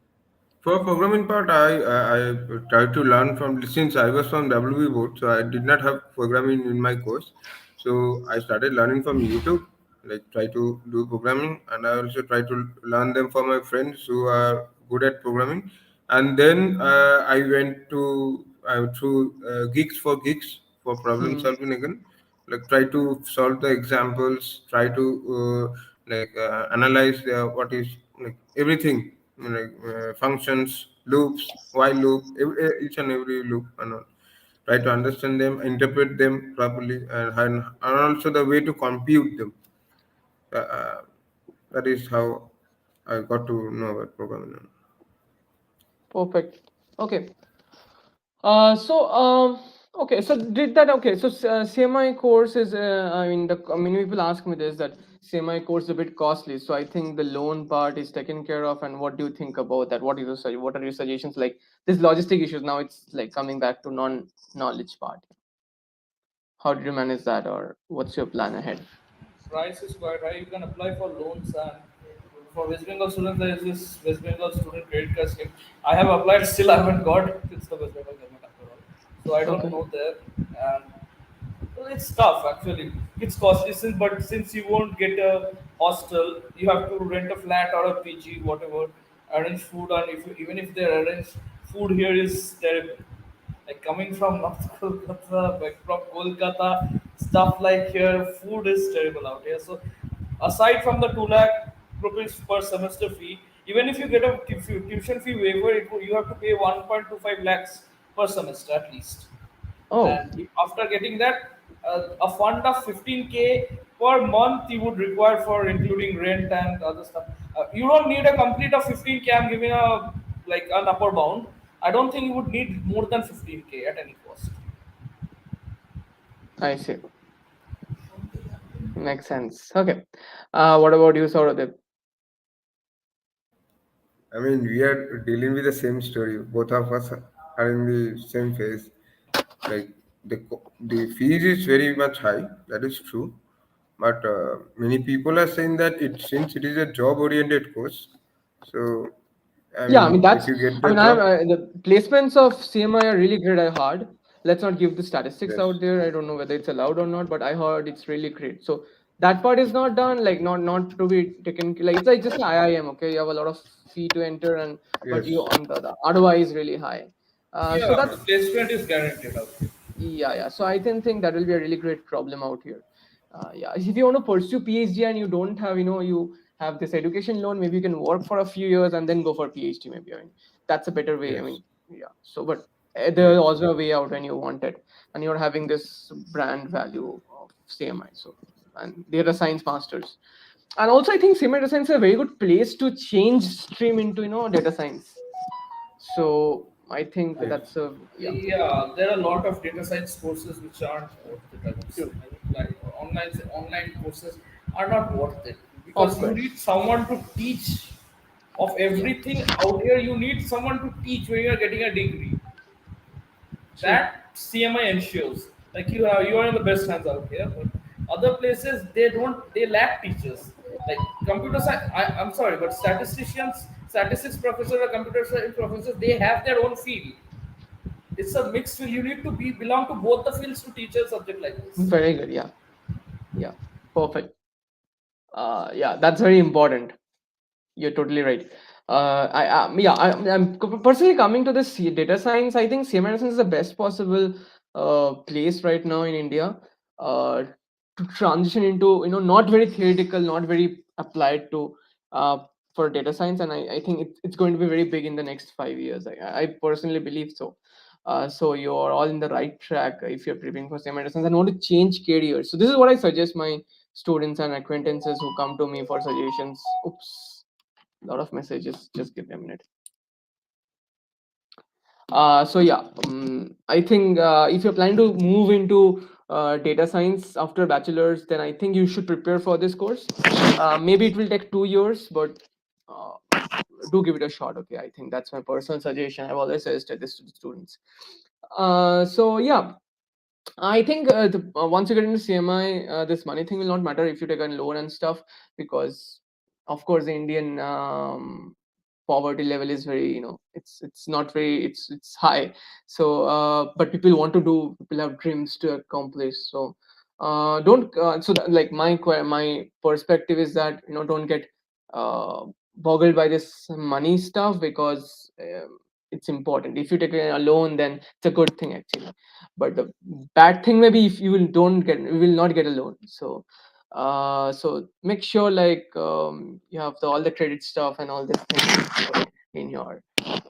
for programming part, I tried to learn from since I was from WB board, so I did not have programming in my course. So I started learning from YouTube, like try to do programming, and I also try to learn them from my friends who are good at programming. And then I went to through Geeks for Geeks for problem Hmm. solving again, like try to solve the examples, try to analyze what is like everything, like functions, loops, while loop, each and every loop, and all. Try to understand them, interpret them properly, and also the way to compute them. Uh, that is how I got to know about programming. Perfect. Okay. So okay. So did that? Okay. So CMI course is. I mean, people ask me this that CMI course is a bit costly. So I think the loan part is taken care of. And what do you think about that? What are your suggestions? Like this logistic issues now. It's like coming back to non-knowledge part. How did you manage that, or what's your plan ahead? Price is quite high. You can apply for loans, and for West Bengal students, there is this West Bengal student credit card scheme. I have applied, still I haven't got. It's the West Bengal government after all, so I don't Okay. know there. And well, it's tough actually. It's costly, but since you won't get a hostel, you have to rent a flat or a PG, whatever. Arrange food, and even if they arrange food here is terrible. Like coming from North Kolkata, like from Kolkata, stuff like here, food is terrible out here. So aside from the 2 lakh rupees per semester fee, even if you get a tuition fee waiver, you have to pay 1.25 lakhs per semester at least. Oh, And after getting that, a fund of 15K per month you would require for including rent and other stuff. You don't need a complete of 15K. I'm giving a like an upper bound. I don't think you would need more than 15K at any cost. I see. Makes sense. Okay. What about you, Sauradeep? I mean, we are dealing with the same story. Both of us are in the same phase. Like the fees is very much high. That is true, but many people are saying that it since it is a job oriented course. So I Yeah, I mean mean, if that's. you get I the mean, job, the placements of CMI are really great. I heard. Let's not give the statistics yes, out there. I don't know whether it's allowed or not, but I heard it's really great. So that part is not done. Like not to be taken. Like it's like just IIM. Okay, you have a lot of fee to enter, and but yes, you on the ROI is really high. So Yeah, that's placement is guaranteed out here. yeah. So I think that will be a really great problem out here. Yeah, if you want to pursue PhD and you don't have, you have this education loan, maybe you can work for a few years and then go for PhD. Maybe, I mean, that's a better way. I yes, mean, yeah. So, but there's yes, also a way out when you want it, and you're having this brand value of CMI. So, and they're a science masters, and also I think CMI data science is a very good place to change stream into data science. So I think yes. that's a yeah. Yeah, there are a lot of data science courses which aren't worth it. I would say. True. I would like online courses are not worth it Of because you course. need someone to teach of Yeah. everything out here. You need someone to teach when you are getting a degree. True. That CMI ensures. Like you are in the best hands out here. But other places they lack teachers. Like computer science. I'm sorry, but statistics professor or computer science professors, they have their own field. It's a mixed field. You need to belong to both the fields to teach a subject like this. Very good. Yeah. Yeah. Perfect. Yeah, that's very important. You're totally right. I'm personally coming to this data science. I think CMI is the best possible place right now in India uh, to transition into not very theoretical, not very applied to uh, for data science, and I think it's going to be very big in the next 5 years. I personally believe so. So you're all in the right track if you're preparing for CMI and want to change careers. So this is what I suggest my students and acquaintances who come to me for suggestions. Oops, a lot of messages. Just give me a minute. So yeah, I think if you're planning to move into data science after bachelor's, then I think you should prepare for this course. Maybe it will take 2 years, but uh, do give it a shot. Okay, I think that's my personal suggestion. I've always suggested this to the students. So yeah, I think once you get into CMI, this money thing will not matter if you take a loan and stuff, because of course the Indian poverty level is very, it's not very, it's high. So but people want to do, people have dreams to accomplish. So don't so that, like my perspective is that, don't get uh, boggled by this money stuff, because it's important. If you take a loan, then it's a good thing actually, but the bad thing maybe if you will not get a loan. So so make sure like you have all the credit stuff and all this thing in your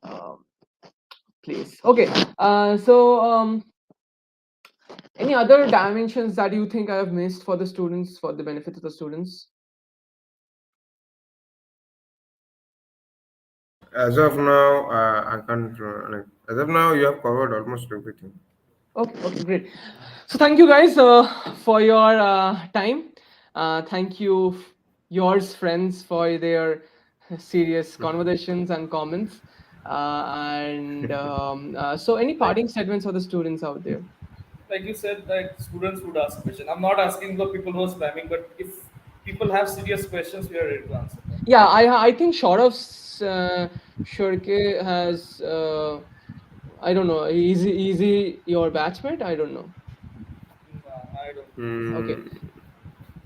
um, place. Okay. So any other dimensions that you think I have missed for the students, for the benefit of the students? As of now, I can't. Like, as of now, you have covered almost everything. Okay, okay, great. So thank you guys for your time. Thank you, yours friends, for their serious conversations and comments. And so, any parting statements for the students out there? Like you said, like students would ask questions. I'm not asking for people who are spamming, but if people have serious questions, we are ready to answer them. Yeah, I think Shaurav's Shurke has I don't know. Easy your batchmate. I don't know. I don't think so. Okay.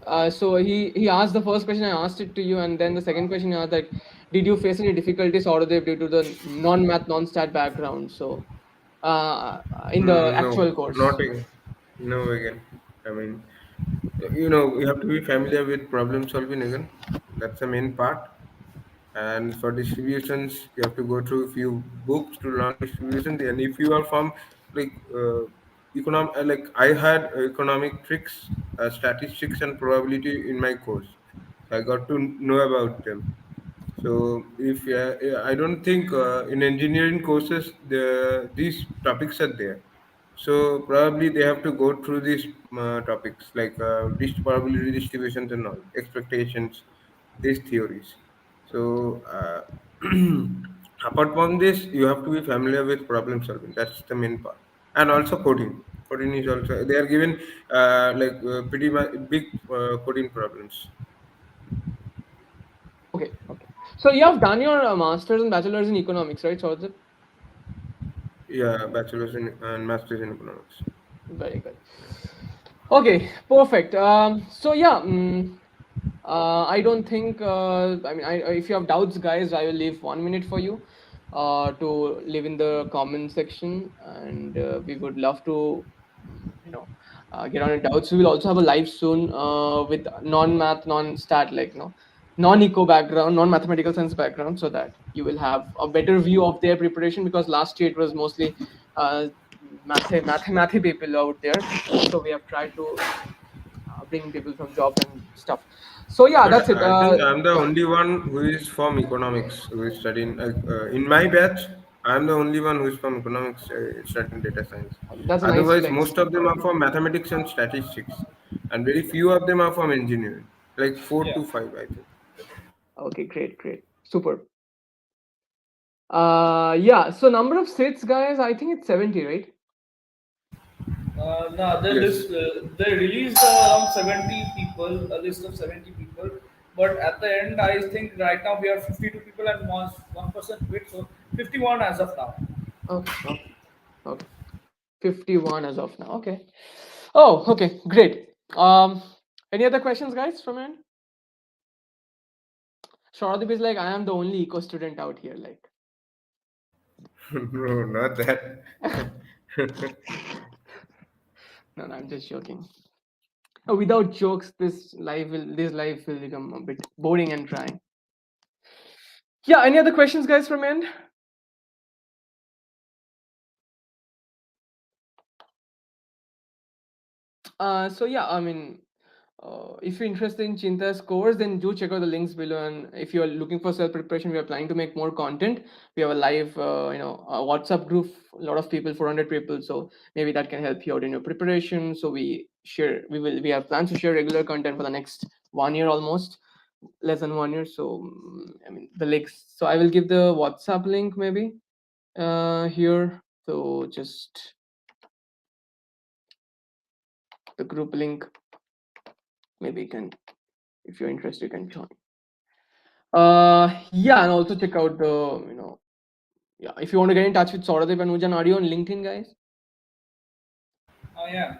Hmm. So he asked the first question. I asked it to you, and then the second question he asked, like, did you face any difficulties or due to the non-math, non-stat background? So uh, in the No, actual not course. again. No again. I mean, you have to be familiar with problem solving again. That's the main part. And for distributions, you have to go through a few books to learn distributions. And if you are from like like I had economic tricks, statistics, and probability in my course, so I got to know about them. So if I don't think in engineering courses these topics are there. So probably they have to go through these topics like probability distributions and all expectations, these theories. So apart from this, you have to be familiar with problem solving. That's the main part, and also coding. Coding is also they are given pretty much big coding problems. Okay, okay. So you have done your masters and bachelors in economics, right? So Yeah, bachelor's in and master's in economics. very good. Okay, perfect. So yeah, I don't think. If you have doubts, guys, I will leave 1 minute for you to leave in the comment section, and we would love to, get on your doubts. We will also have a live soon with non-math, non-stat, like non-eco background, non-mathematical science background, so that you will have a better view of their preparation. Because last year it was mostly uh, math people out there, so we have tried to bring people from jobs and stuff. So yeah, But that's it. I think I'm the Yeah, only one who is from economics, who is studying. In my batch, I'm the only one who is from economics, studying data science. that's a nice Otherwise, flex. most of them are from mathematics and statistics, and very few of them are from engineering, like four Yeah. to five, I think. Okay, great, great, super. Yeah. So number of seats, guys. I think it's 70, right? No, Yes. they released around 70 people, a list of 70 people. But at the end, I think right now we are 52 people and one person quit, so 51 as of now. Okay, okay, okay. 51 as of now. Okay. Oh, okay, great. Any other questions, guys, from end? Shauradip is like, I am the only eco student out here. Like, No, not that. no, no, I'm just joking. Without jokes, this life will become a bit boring and dry. Yeah. Any other questions, guys, from end? So yeah, I mean, if you're interested in Chinta's course, then do check out the links below. And if you're looking for self preparation, we are planning to make more content. We have a live, WhatsApp group, a lot of people, 400 people. So maybe that can help you out in your preparation. So we have plans to share regular content for the next 1 year almost, less than 1 year. So I mean the links. So I will give the WhatsApp link maybe here. So just the group link. Maybe you can, if you're interested, you can join. Yeah, and also check out the, yeah, if you want to get in touch with Souradeep and Ujan, are you on LinkedIn, guys? Oh yeah,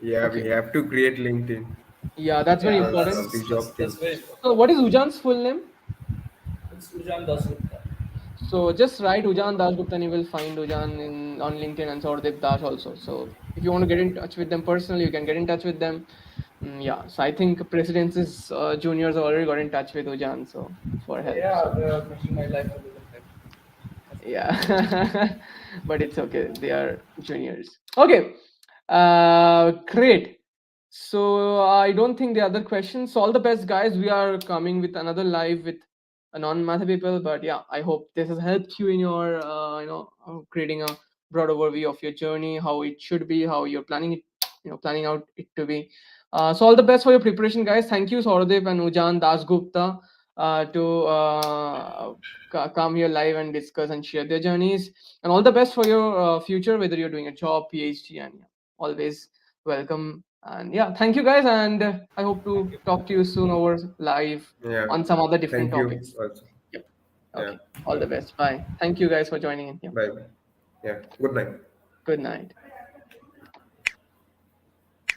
Yeah, we Okay. have to create LinkedIn Yeah, that's very yeah. because important. of the That's job that's thing. very important. So, what is Ujan's full name? It's Ujan Dasgupta. So, just write Ujan Dasgupta and you will find Ujan on LinkedIn and Souradeep Das also. So, if you want to get in touch with them personally, you can get in touch with them. Yeah, so I think Presidence's juniors already got in touch with Ujan, so for help. Yeah, So, they are making my life a little better. yeah, but it's okay, they are juniors. Okay, great. So I don't think the other questions. So all the best, guys. We are coming with another live with a non-math people, but yeah, I hope this has helped you in your creating a broad overview of your journey, how it should be, how you're planning it, planning out it to be. So all the best for your preparation, guys. Thank you, Souradeep and Ujan Dasgupta, to come here live and discuss and share their journeys. And all the best for your future, whether you're doing a job, PhD, and yeah, always welcome. And yeah, thank you, guys. And I hope Thank to you. talk to you soon over live Yeah, on some other different thank you topics. also. Yep. Yeah, Okay. All the best. Bye. Thank you, guys, for joining in. Yep. bye. Yeah, good night. Good night.